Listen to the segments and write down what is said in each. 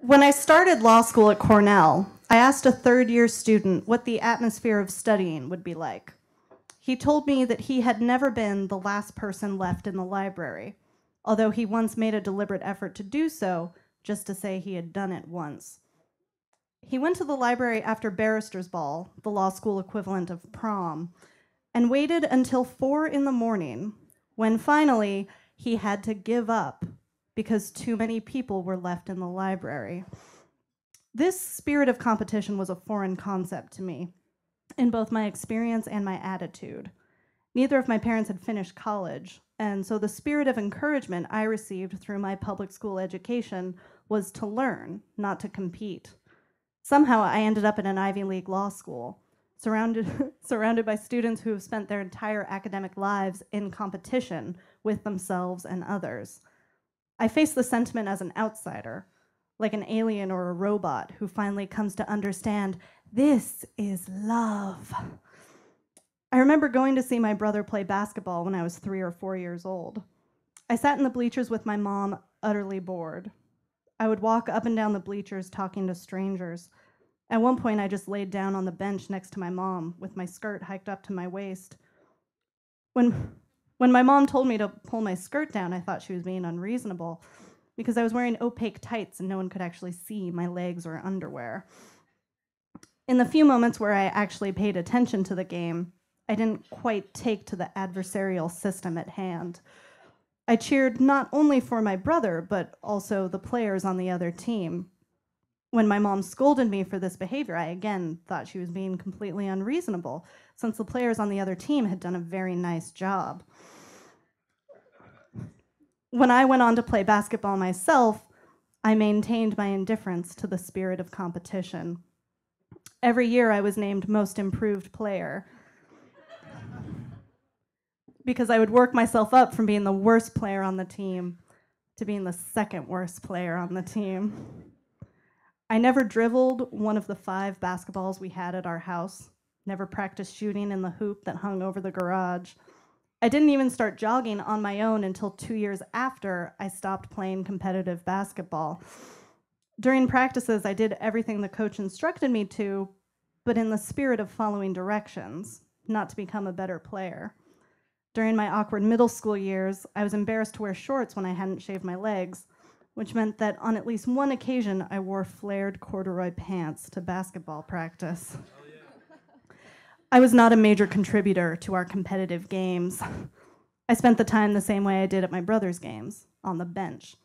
When I started law school at Cornell, I asked a third-year student what the atmosphere of studying would be like. He told me that he had never been the last person left in the library, although he once made a deliberate effort to do so, just to say he had done it once. He went to the library after barrister's ball, the law school equivalent of prom, and waited until 4 in the morning, when finally he had to give up because too many people were left in the library. This spirit of competition was a foreign concept to me, in both my experience and my attitude. Neither of my parents had finished college, and so the spirit of encouragement I received through my public school education was to learn, not to compete. Somehow I ended up in an Ivy League law school, surrounded by students who have spent their entire academic lives in competition with themselves and others. I face the sentiment as an outsider, like an alien or a robot who finally comes to understand this is love. I remember going to see my brother play basketball when I was 3 or 4 years old. I sat in the bleachers with my mom, utterly bored. I would walk up and down the bleachers talking to strangers. At one point, I just laid down on the bench next to my mom with my skirt hiked up to my waist. When my mom told me to pull my skirt down, I thought she was being unreasonable because I was wearing opaque tights and no one could actually see my legs or underwear. In the few moments where I actually paid attention to the game, I didn't quite take to the adversarial system at hand. I cheered not only for my brother, but also the players on the other team. When my mom scolded me for this behavior, I again thought she was being completely unreasonable, since the players on the other team had done a very nice job. When I went on to play basketball myself, I maintained my indifference to the spirit of competition. Every year I was named most improved player because I would work myself up from being the worst player on the team to being the second worst player on the team. I never dribbled one of the 5 basketballs we had at our house, never practiced shooting in the hoop that hung over the garage. I didn't even start jogging on my own until 2 years after I stopped playing competitive basketball. During practices, I did everything the coach instructed me to, but in the spirit of following directions, not to become a better player. During my awkward middle school years, I was embarrassed to wear shorts when I hadn't shaved my legs, which meant that on at least one occasion, I wore flared corduroy pants to basketball practice. I was not a major contributor to our competitive games. I spent the time the same way I did at my brother's games, on the bench.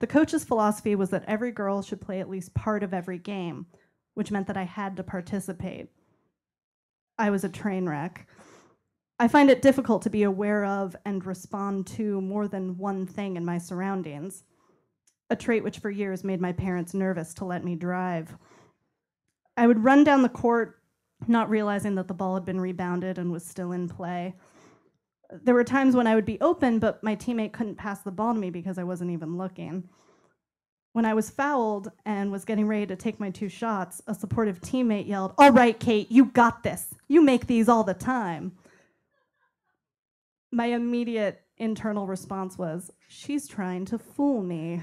The coach's philosophy was that every girl should play at least part of every game, which meant that I had to participate. I was a train wreck. I find it difficult to be aware of and respond to more than one thing in my surroundings, a trait which for years made my parents nervous to let me drive. I would run down the court, not realizing that the ball had been rebounded and was still in play. There were times when I would be open, but my teammate couldn't pass the ball to me because I wasn't even looking. When I was fouled and was getting ready to take my 2 shots, a supportive teammate yelled, "All right, Kate, you got this. You make these all the time." My immediate internal response was, she's trying to fool me.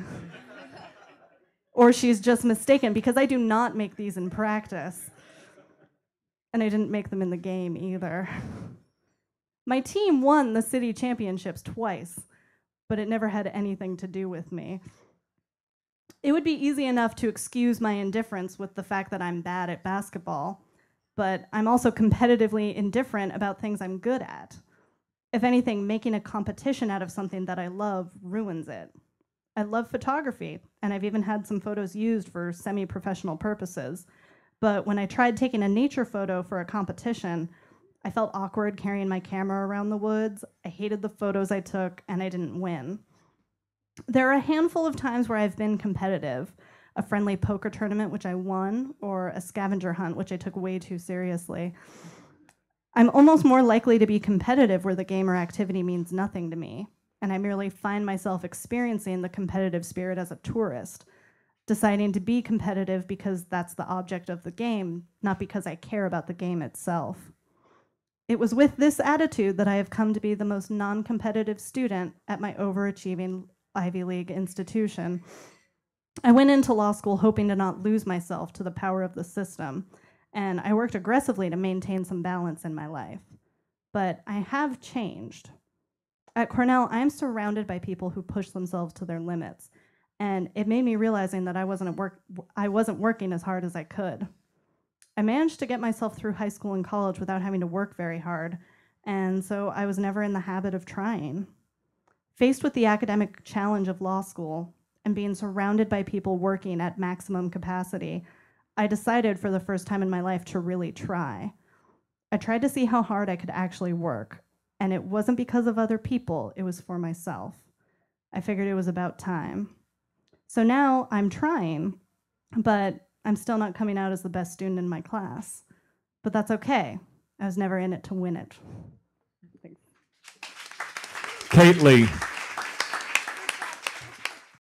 Or she's just mistaken, because I do not make these in practice. And I didn't make them in the game either. My team won the city championships twice, but it never had anything to do with me. It would be easy enough to excuse my indifference with the fact that I'm bad at basketball, but I'm also competitively indifferent about things I'm good at. If anything, making a competition out of something that I love ruins it. I love photography, and I've even had some photos used for semi-professional purposes. But when I tried taking a nature photo for a competition, I felt awkward carrying my camera around the woods. I hated the photos I took, and I didn't win. There are a handful of times where I've been competitive, a friendly poker tournament, which I won, or a scavenger hunt, which I took way too seriously. I'm almost more likely to be competitive where the game or activity means nothing to me, and I merely find myself experiencing the competitive spirit as a tourist, deciding to be competitive because that's the object of the game, not because I care about the game itself. It was with this attitude that I have come to be the most non-competitive student at my overachieving Ivy League institution. I went into law school hoping to not lose myself to the power of the system, and I worked aggressively to maintain some balance in my life. But I have changed. At Cornell, I am surrounded by people who push themselves to their limits, and it made me realizing that I wasn't working as hard as I could. I managed to get myself through high school and college without having to work very hard, and so I was never in the habit of trying. Faced with the academic challenge of law school and being surrounded by people working at maximum capacity, I decided for the first time in my life to really try. I tried to see how hard I could actually work, and it wasn't because of other people, it was for myself. I figured it was about time. So now I'm trying, but I'm still not coming out as the best student in my class. But that's okay. I was never in it to win it. Kate Lee.